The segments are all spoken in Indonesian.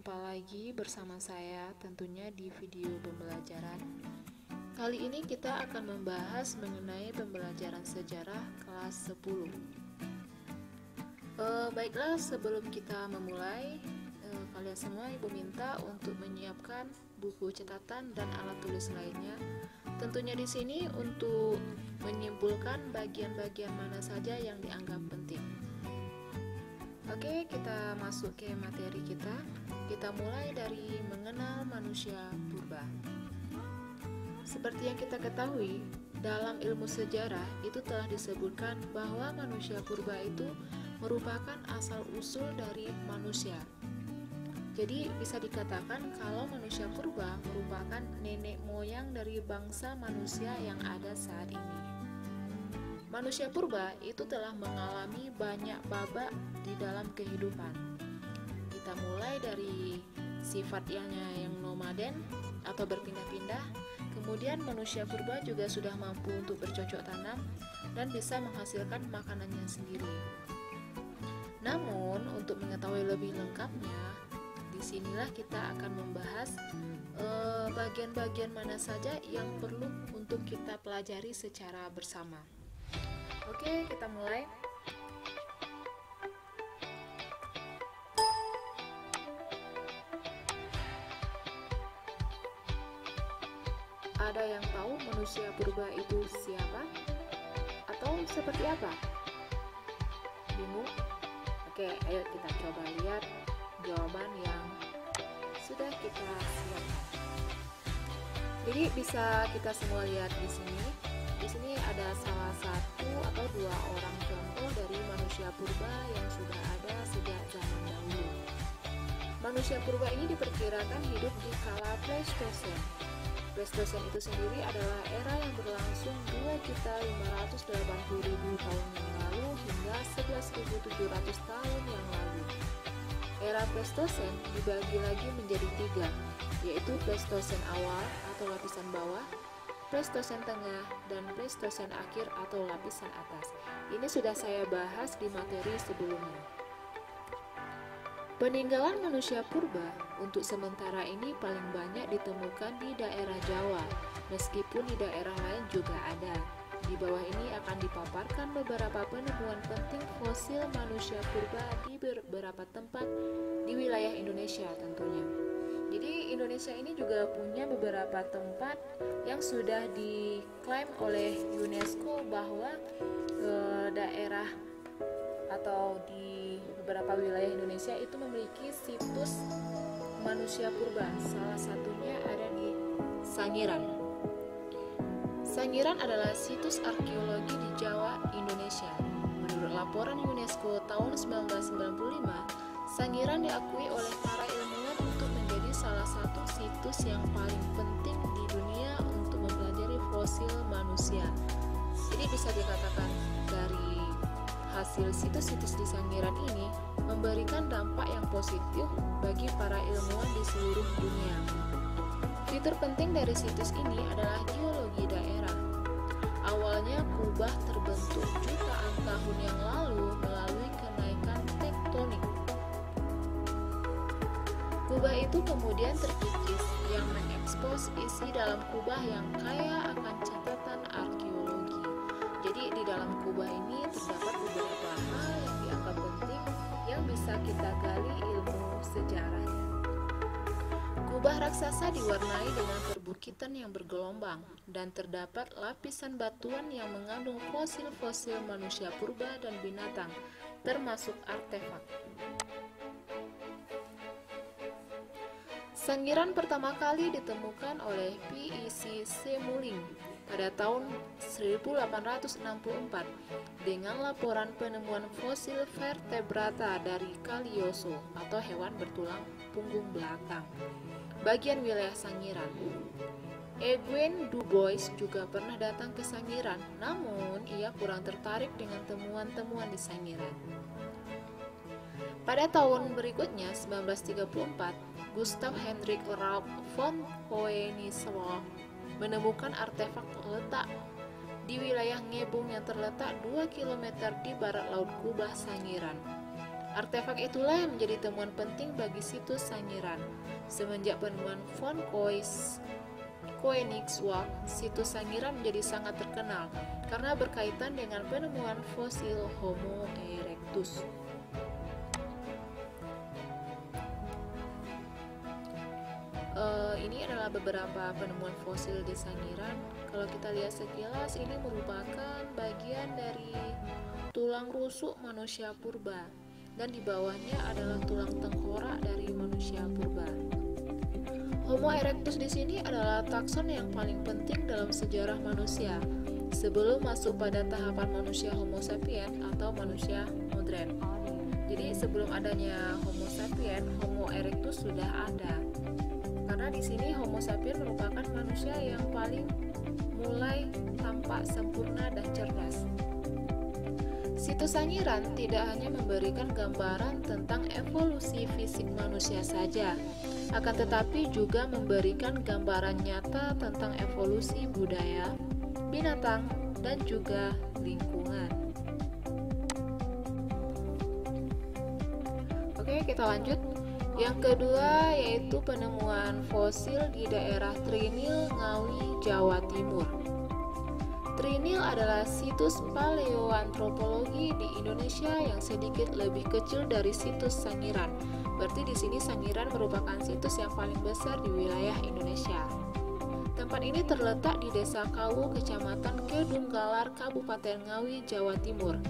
Jumpa lagi bersama saya tentunya di video pembelajaran. Kali ini kita akan membahas mengenai pembelajaran sejarah kelas 10. Baiklah, sebelum kita memulai, kalian semua ibu minta untuk menyiapkan buku catatan dan alat tulis lainnya. Tentunya di sini untuk menyimpulkan bagian-bagian mana saja yang dianggap penting. Oke, kita masuk ke materi kita. Kita mulai dari mengenal manusia purba. Seperti yang kita ketahui, dalam ilmu sejarah itu telah disebutkan bahwa manusia purba itu merupakan asal-usul dari manusia. Jadi bisa dikatakan kalau manusia purba merupakan nenek moyang dari bangsa manusia yang ada saat ini. Manusia purba itu telah mengalami banyak babak di dalam kehidupan. Kita mulai dari sifatnya yang nomaden atau berpindah-pindah. Kemudian manusia purba juga sudah mampu untuk bercocok tanam dan bisa menghasilkan makanannya sendiri. Namun untuk mengetahui lebih lengkapnya, disinilah kita akan membahas bagian-bagian mana saja yang perlu untuk kita pelajari secara bersama. Oke, kita mulai. Ada yang tahu manusia purba itu siapa? Atau seperti apa? Bingung? Oke, ayo kita coba lihat jawaban yang sudah kita siapkan. Jadi bisa kita semua lihat di sini. Di sini ada salah satu atau dua orang contoh dari manusia purba yang sudah ada sejak zaman dahulu. Manusia purba ini diperkirakan hidup di kala Pleistosen. Pleistosen itu sendiri adalah era yang berlangsung 2.580.000 tahun yang lalu hingga 11.700 tahun yang lalu. Era Pleistosen dibagi lagi menjadi tiga, yaitu Pleistosen awal atau lapisan bawah, Pleistosen tengah, dan Pleistosen akhir atau lapisan atas. Ini sudah saya bahas di materi sebelumnya. Peninggalan manusia purba untuk sementara ini paling banyak ditemukan di daerah Jawa, meskipun di daerah lain juga ada. Di bawah ini akan dipaparkan beberapa penemuan penting fosil manusia purba di beberapa tempat di wilayah Indonesia tentunya. Jadi Indonesia ini juga punya beberapa tempat yang sudah diklaim oleh UNESCO bahwa daerah atau di beberapa wilayah Indonesia itu memiliki situs manusia purba. Salah satunya ada di Sangiran. Sangiran adalah situs arkeologi di Jawa, Indonesia. Menurut laporan UNESCO tahun 1995, Sangiran diakui oleh para ilmuwan untuk menjadi salah satu situs yang paling penting di dunia untuk mempelajari fosil manusia. Jadi bisa dikatakan dari hasil situs-situs di Sangiran ini memberikan dampak yang positif bagi para ilmuwan di seluruh dunia. Fitur penting dari situs ini adalah geologi daerah. Awalnya kubah terbentuk jutaan tahun yang lalu melalui kenaikan tektonik. Kubah itu kemudian terkikis yang mengekspos isi dalam kubah yang kaya akan catatan arkeologi. Jadi di dalam kubah ini terdapat beberapa hal yang dianggap penting yang bisa kita gali ilmu sejarahnya. Kubah raksasa diwarnai dengan perbukitan yang bergelombang dan terdapat lapisan batuan yang mengandung fosil-fosil manusia purba dan binatang, termasuk artefak. Sangiran pertama kali ditemukan oleh P.E.C. Semuling pada tahun 1864 dengan laporan penemuan fosil vertebrata dari Kalioso atau hewan bertulang punggung belakang, bagian wilayah Sangiran. Eugene Du Bois juga pernah datang ke Sangiran, namun ia kurang tertarik dengan temuan-temuan di Sangiran. Pada tahun berikutnya, 1934, Gustav Hendrik Raub von Koenigswald menemukan artefak letak di wilayah Ngebung yang terletak 2 km di barat laut kubah Sangiran. Artefak itulah yang menjadi temuan penting bagi situs Sangiran. Semenjak penemuan von Koenigswald, situs Sangiran menjadi sangat terkenal karena berkaitan dengan penemuan fosil Homo erectus. Ini adalah beberapa penemuan fosil di Sangiran. Kalau kita lihat sekilas, ini merupakan bagian dari tulang rusuk manusia purba, dan di bawahnya adalah tulang tengkorak dari manusia purba. Homo erectus di sini adalah takson yang paling penting dalam sejarah manusia sebelum masuk pada tahapan manusia Homo sapiens atau manusia modern. Jadi sebelum adanya Homo sapiens, Homo erectus sudah ada. Karena di sini Homo sapiens merupakan manusia yang paling mulai tampak sempurna dan cerdas. Situs Sangiran tidak hanya memberikan gambaran tentang evolusi fisik manusia saja, akan tetapi juga memberikan gambaran nyata tentang evolusi budaya, binatang, dan juga lingkungan. Oke, kita lanjut. Yang kedua yaitu penemuan fosil di daerah Trinil, Ngawi, Jawa Timur. Trinil adalah situs paleoantropologi di Indonesia yang sedikit lebih kecil dari situs Sangiran. Berarti di sini Sangiran merupakan situs yang paling besar di wilayah Indonesia. Tempat ini terletak di Desa Kawu, Kecamatan Kedunggalar, Kabupaten Ngawi, Jawa Timur.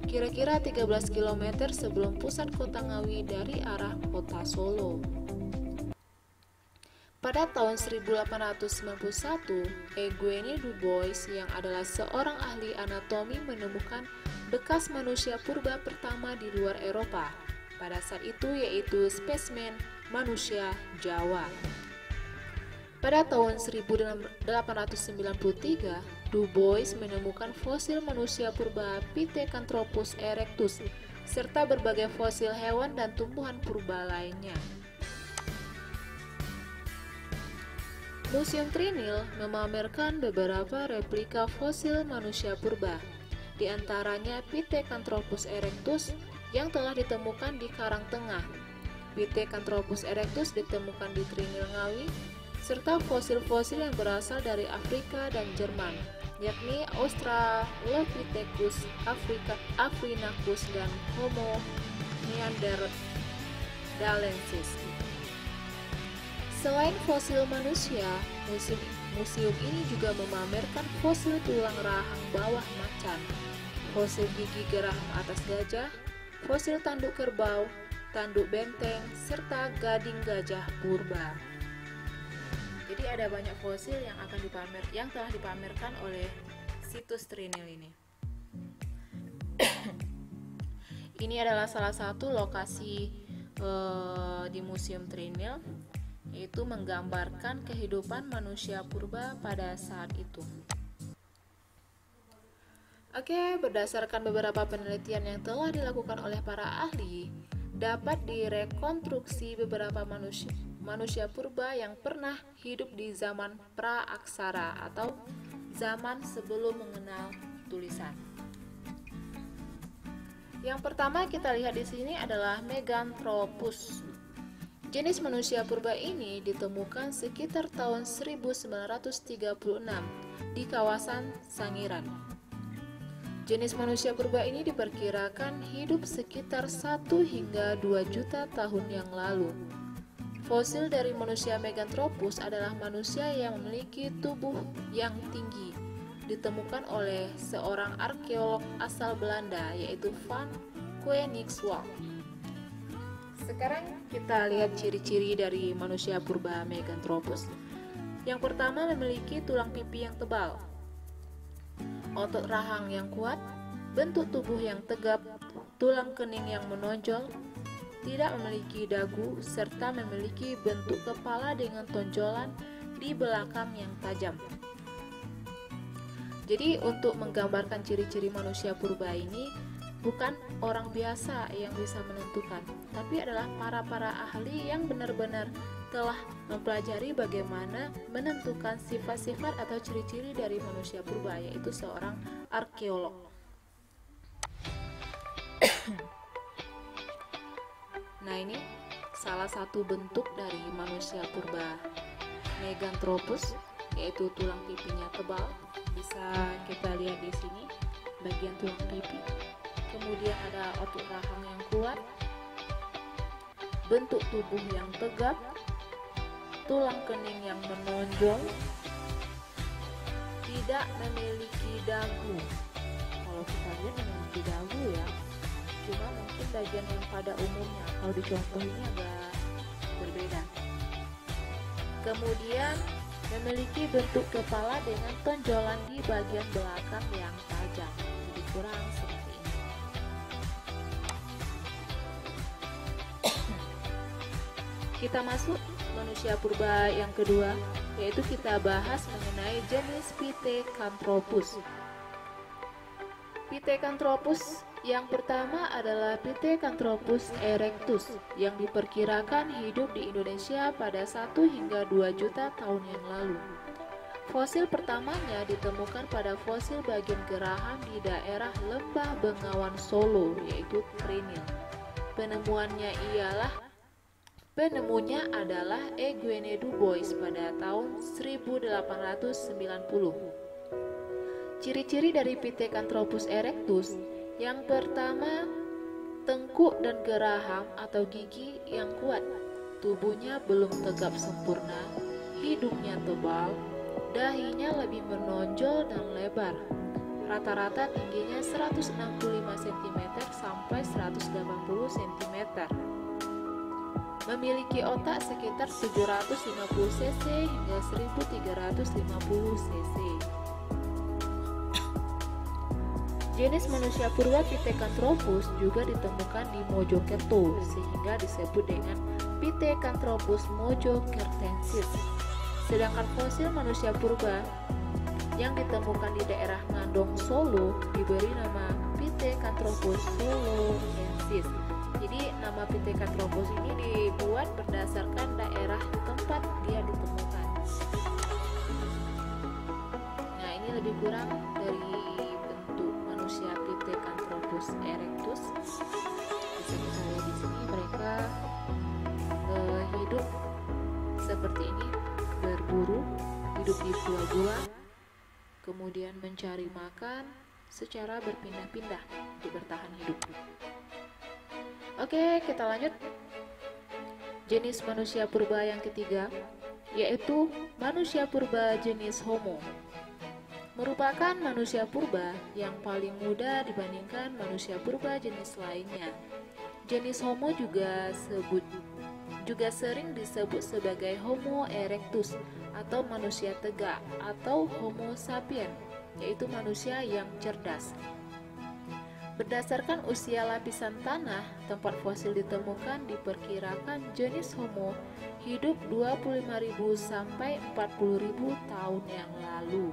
Kira-kira 13 km sebelum pusat kota Ngawi dari arah kota Solo. Pada tahun 1891, Eugene Du Bois yang adalah seorang ahli anatomi menemukan bekas manusia purba pertama di luar Eropa. Pada saat itu yaitu spesimen manusia Jawa. Pada tahun 1893, Du Bois menemukan fosil manusia purba Pithecanthropus erectus serta berbagai fosil hewan dan tumbuhan purba lainnya. Museum Trinil memamerkan beberapa replika fosil manusia purba, di antaranya Pithecanthropus erectus yang telah ditemukan di Karangtengah. Pithecanthropus erectus ditemukan di Trinil Ngawi, serta fosil-fosil yang berasal dari Afrika dan Jerman, yakni Australopithecus africanus dan Homo neanderthalensis. Selain fosil manusia, museum ini juga memamerkan fosil tulang rahang bawah macan, fosil gigi geraham atas gajah, fosil tanduk kerbau, tanduk benteng, serta gading gajah purba. Jadi ada banyak fosil yang telah dipamerkan oleh situs Trinil ini. Ini adalah salah satu lokasi di Museum Trinil, yaitu menggambarkan kehidupan manusia purba pada saat itu. Oke, berdasarkan beberapa penelitian yang telah dilakukan oleh para ahli, dapat direkonstruksi beberapa manusia purba yang pernah hidup di zaman pra-aksara atau zaman sebelum mengenal tulisan. Yang pertama kita lihat di sini adalah Meganthropus. Jenis manusia purba ini ditemukan sekitar tahun 1936 di kawasan Sangiran. Jenis manusia purba ini diperkirakan hidup sekitar 1 hingga 2 juta tahun yang lalu. Fosil dari manusia Meganthropus adalah manusia yang memiliki tubuh yang tinggi, ditemukan oleh seorang arkeolog asal Belanda yaitu Van Koenigswald. Sekarang kita lihat ciri-ciri dari manusia purba Meganthropus. Yang pertama, memiliki tulang pipi yang tebal, otot rahang yang kuat, bentuk tubuh yang tegap, tulang kening yang menonjol, tidak memiliki dagu, serta memiliki bentuk kepala dengan tonjolan di belakang yang tajam. Jadi untuk menggambarkan ciri-ciri manusia purba ini, bukan orang biasa yang bisa menentukan, tapi adalah para ahli yang benar-benar telah mempelajari bagaimana menentukan sifat-sifat atau ciri-ciri dari manusia purba, yaitu seorang arkeolog. Nah, ini salah satu bentuk dari manusia purba Meganthropus, yaitu tulang pipinya tebal. Bisa kita lihat di sini bagian tulang pipi. Kemudian ada otot rahang yang kuat, bentuk tubuh yang tegap, tulang kening yang menonjol, tidak memiliki dagu. Kalau kita lihat memiliki dagu ya, cuma mungkin bagian yang pada umumnya. Kalau dicontoh ini agak berbeda. Kemudian memiliki bentuk kepala dengan tonjolan di bagian belakang yang tajam, lebih kurang seperti ini. Kita masuk manusia purba yang kedua, yaitu kita bahas mengenai jenis Pithecanthropus. Pithecanthropus yang pertama adalah Pithecanthropus erectus yang diperkirakan hidup di Indonesia pada 1 hingga 2 juta tahun yang lalu. Fosil pertamanya ditemukan pada fosil bagian geraham di daerah Lembah Bengawan Solo, yaitu Trinil. Penemunya adalah Eugene Du Bois pada tahun 1890. Ciri-ciri dari Pithecanthropus erectus: yang pertama, tengkuk dan geraham atau gigi yang kuat, tubuhnya belum tegap sempurna, hidungnya tebal, dahinya lebih menonjol dan lebar. Rata-rata tingginya 165 cm sampai 180 cm. Memiliki otak sekitar 750 cc hingga 1350 cc. Jenis manusia purba Pithecanthropus juga ditemukan di Mojokerto, sehingga disebut dengan Pithecanthropus mojokertensis. Sedangkan fosil manusia purba yang ditemukan di daerah Ngandong, Solo diberi nama Pithecanthropus soloensis. Jadi nama Pithecanthropus ini dibuat berdasarkan daerah tempat dia ditemukan. Nah, ini lebih kurang dari manusia Pithecanthropus erectus. Bisa kita lihat di sini mereka hidup seperti ini, berburu, hidup di gua-gua, kemudian mencari makan secara berpindah-pindah untuk bertahan hidup. Oke, kita lanjut. Jenis manusia purba yang ketiga, yaitu manusia purba jenis Homo. Merupakan manusia purba yang paling muda dibandingkan manusia purba jenis lainnya. Jenis Homo juga sering disebut sebagai Homo erectus atau manusia tegak, atau Homo sapien, yaitu manusia yang cerdas. Berdasarkan usia lapisan tanah tempat fosil ditemukan, diperkirakan jenis Homo hidup 25.000 sampai 40.000 tahun yang lalu.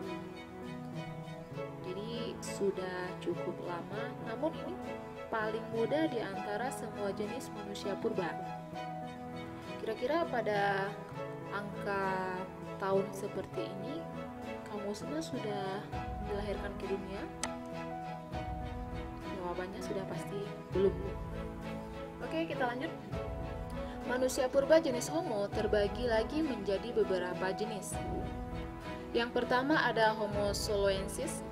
Sudah cukup lama, namun ini paling muda di antara semua jenis manusia purba. Kira-kira pada angka tahun seperti ini, kamu semua sudah dilahirkan ke dunia? Jawabannya sudah pasti belum. Oke, kita lanjut. Manusia purba jenis Homo terbagi lagi menjadi beberapa jenis. Yang pertama ada Homo soloensis.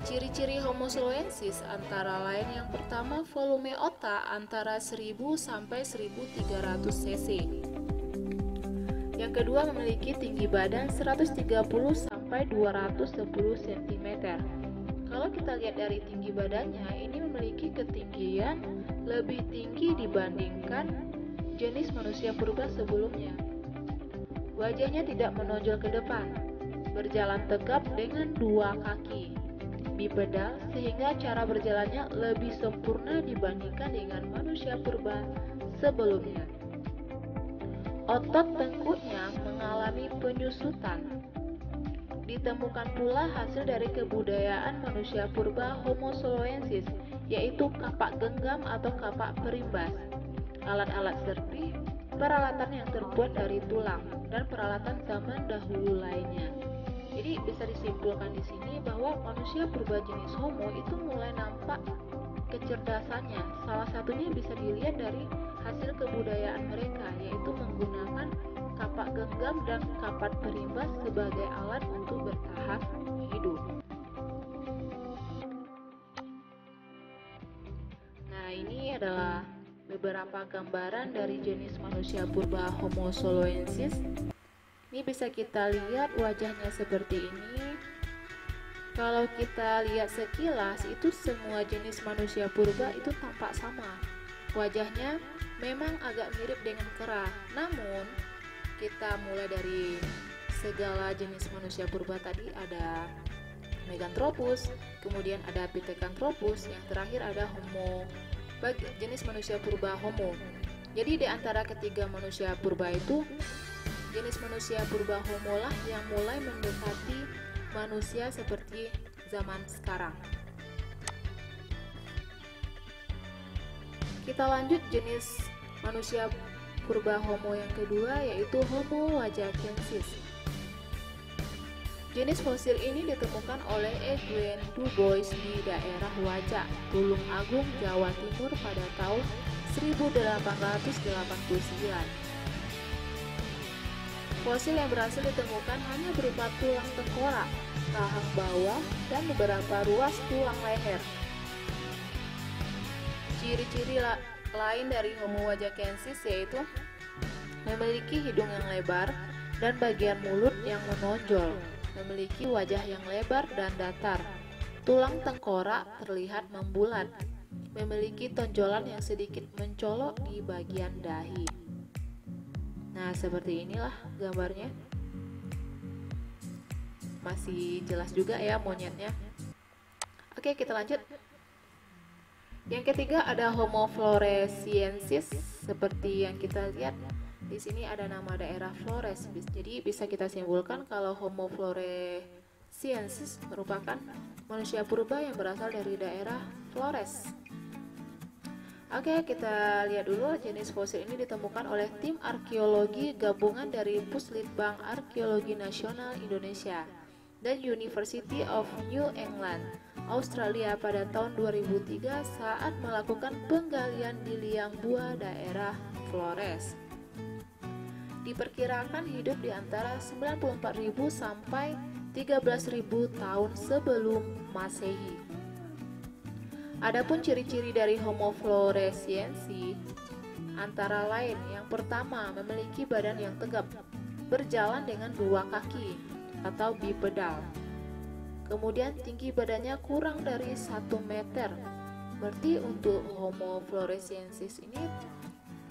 Ciri-ciri Homo soloensis antara lain yang pertama, volume otak antara 1000 sampai 1300 cc. Yang kedua, memiliki tinggi badan 130 sampai 210 cm. Kalau kita lihat dari tinggi badannya, ini memiliki ketinggian lebih tinggi dibandingkan jenis manusia purba sebelumnya. Wajahnya tidak menonjol ke depan, berjalan tegap dengan dua kaki, bipedal, sehingga cara berjalannya lebih sempurna dibandingkan dengan manusia purba sebelumnya. Otot tengkuknya mengalami penyusutan. Ditemukan pula hasil dari kebudayaan manusia purba Homo soloensis, yaitu kapak genggam atau kapak perimbas, alat-alat serpi, peralatan yang terbuat dari tulang, dan peralatan zaman dahulu lainnya. Jadi bisa disimpulkan di sini bahwa manusia purba jenis Homo itu mulai nampak kecerdasannya. Salah satunya bisa dilihat dari hasil kebudayaan mereka, yaitu menggunakan kapak genggam dan kapak berimbas sebagai alat untuk bertahan hidup. Nah, ini adalah beberapa gambaran dari jenis manusia purba Homo soloensis. Ini bisa kita lihat wajahnya seperti ini. Kalau kita lihat sekilas, itu semua jenis manusia purba itu tampak sama. Wajahnya memang agak mirip dengan kera. Namun, kita mulai dari segala jenis manusia purba tadi, ada Meganthropus, kemudian ada Pithecanthropus, yang terakhir ada Homo, jenis manusia purba Homo. Jadi di antara ketiga manusia purba itu, jenis manusia purba Homo lah yang mulai mendekati manusia seperti zaman sekarang. Kita lanjut jenis manusia purba Homo yang kedua, yaitu Homo wajakensis. Jenis fosil ini ditemukan oleh Edwin Du Bois di daerah Wajak, Tulung Agung, Jawa Timur pada tahun 1889. Fosil yang berhasil ditemukan hanya berupa tulang tengkorak, rahang bawah, dan beberapa ruas tulang leher. Ciri-ciri lain dari Homo wajakensis yaitu memiliki hidung yang lebar dan bagian mulut yang menonjol, memiliki wajah yang lebar dan datar, tulang tengkorak terlihat membulat, memiliki tonjolan yang sedikit mencolok di bagian dahi. Nah, seperti inilah gambarnya. Masih jelas juga ya monyetnya. Oke, kita lanjut. Yang ketiga ada Homo floresiensis. Seperti yang kita lihat di sini ada nama daerah Flores. Jadi bisa kita simpulkan kalau Homo floresiensis merupakan manusia purba yang berasal dari daerah Flores. Oke, kita lihat dulu. Jenis fosil ini ditemukan oleh tim arkeologi gabungan dari Puslitbang Arkeologi Nasional Indonesia dan University of New England, Australia pada tahun 2003 saat melakukan penggalian di liang buah daerah Flores. Diperkirakan hidup di antara 94.000 sampai 13.000 tahun sebelum Masehi. Adapun ciri-ciri dari Homo floresiensis antara lain, yang pertama memiliki badan yang tegap, berjalan dengan dua kaki atau bipedal. Kemudian tinggi badannya kurang dari 1 meter. Berarti untuk Homo floresiensis ini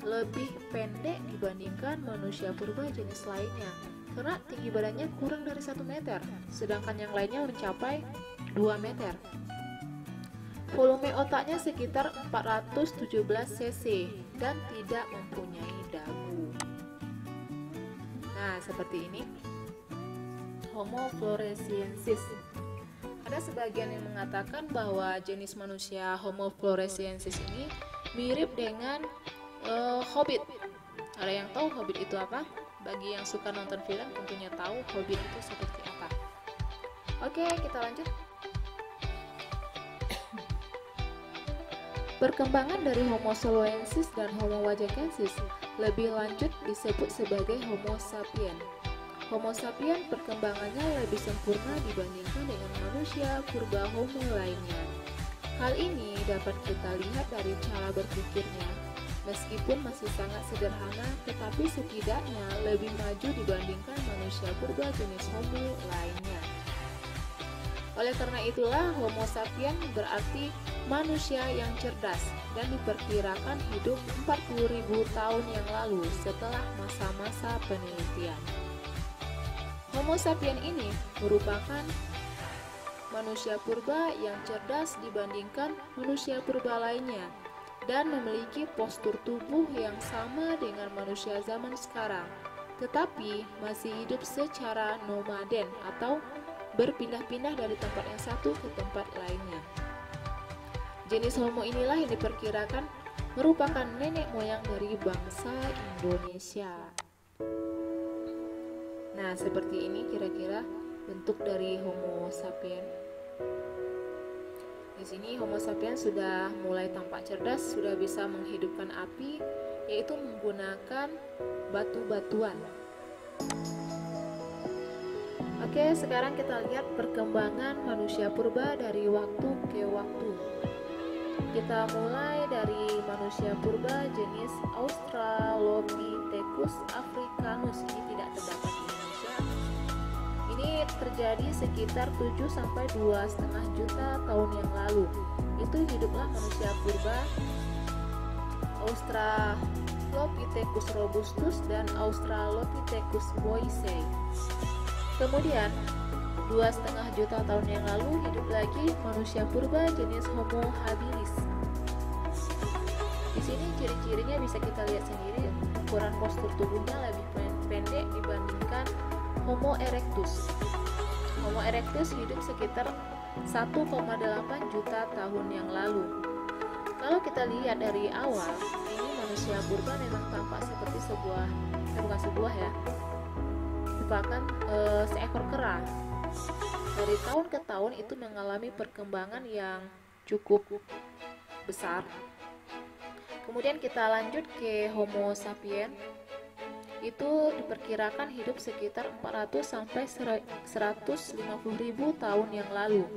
lebih pendek dibandingkan manusia purba jenis lainnya, karena tinggi badannya kurang dari 1 meter, sedangkan yang lainnya mencapai 2 meter. Volume otaknya sekitar 417 cc dan tidak mempunyai dagu. Nah, seperti ini Homo floresiensis. Ada sebagian yang mengatakan bahwa jenis manusia Homo floresiensis ini mirip dengan Hobbit. Ada yang tahu Hobbit itu apa? Bagi yang suka nonton film tentunya tahu Hobbit itu seperti apa. Oke, kita lanjut. Perkembangan dari Homo soloensis dan Homo wajakensis lebih lanjut disebut sebagai Homo sapien. Homo sapien perkembangannya lebih sempurna dibandingkan dengan manusia purba Homo lainnya. Hal ini dapat kita lihat dari cara berpikirnya. Meskipun masih sangat sederhana, tetapi setidaknya lebih maju dibandingkan manusia purba jenis Homo lainnya. Oleh karena itulah Homo sapien berarti manusia yang cerdas dan diperkirakan hidup 40.000 tahun yang lalu setelah masa-masa penelitian. Homo sapien ini merupakan manusia purba yang cerdas dibandingkan manusia purba lainnya dan memiliki postur tubuh yang sama dengan manusia zaman sekarang, tetapi masih hidup secara nomaden atau berpindah-pindah dari tempat yang satu ke tempat lainnya. Jenis Homo inilah yang diperkirakan merupakan nenek moyang dari bangsa Indonesia. Nah, seperti ini kira-kira bentuk dari Homo sapien. Di sini Homo sapiens sudah mulai tampak cerdas, sudah bisa menghidupkan api, yaitu menggunakan batu-batuan. Oke, sekarang kita lihat perkembangan manusia purba dari waktu ke waktu. Kita mulai dari manusia purba jenis Australopithecus africanus. Ini tidak terdapat di Indonesia. Ini terjadi sekitar 7-2,5 juta tahun yang lalu. Itu hiduplah manusia purba Australopithecus robustus dan Australopithecus boisei. Kemudian 2,5 juta tahun yang lalu hidup lagi manusia purba jenis Homo habilis. Di sini ciri-cirinya bisa kita lihat sendiri, ukuran postur tubuhnya lebih pendek dibandingkan Homo erectus. Homo erectus hidup sekitar 1,8 juta tahun yang lalu. Kalau kita lihat dari awal, ini manusia purba memang tampak seperti merupakan seekor kera. Dari tahun ke tahun itu mengalami perkembangan yang cukup besar. Kemudian kita lanjut ke Homo sapiens. Itu diperkirakan hidup sekitar 400-150 ribu tahun yang lalu.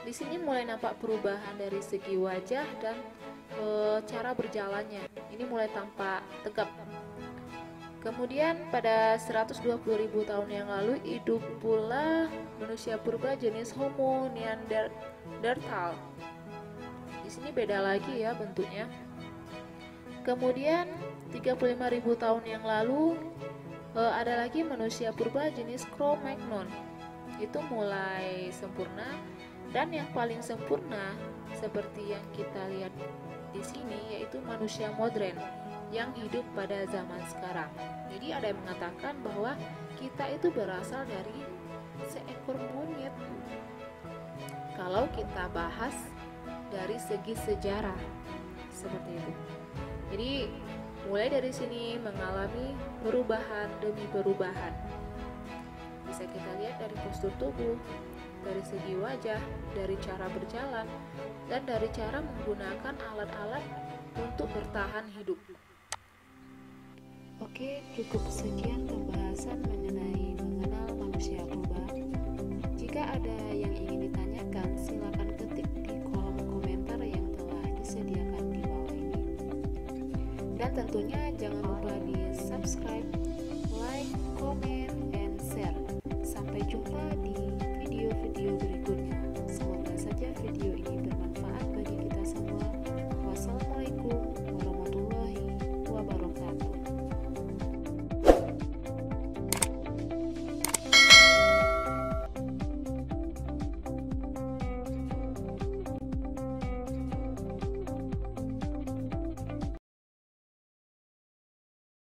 Di sini mulai nampak perubahan dari segi wajah dan cara berjalannya. Ini mulai tampak tegap. Kemudian pada 120 ribu tahun yang lalu hidup pula manusia purba jenis Homo neanderthal. Di sini beda lagi ya bentuknya. Kemudian 35 ribu tahun yang lalu ada lagi manusia purba jenis Cro-Magnon. Itu mulai sempurna, dan yang paling sempurna seperti yang kita lihat di sini yaitu manusia modern yang hidup pada zaman sekarang. Jadi ada yang mengatakan bahwa kita itu berasal dari seekor monyet. Kalau kita bahas dari segi sejarah seperti itu. Jadi mulai dari sini mengalami perubahan demi perubahan. Bisa kita lihat dari postur tubuh, dari segi wajah, dari cara berjalan, dan dari cara menggunakan alat-alat untuk bertahan hidup. Oke, cukup sekian pembahasan mengenal manusia purba. Jika ada yang ingin ditanyakan, silakan ketik di kolom komentar yang telah disediakan di bawah ini. Dan tentunya jangan lupa di subscribe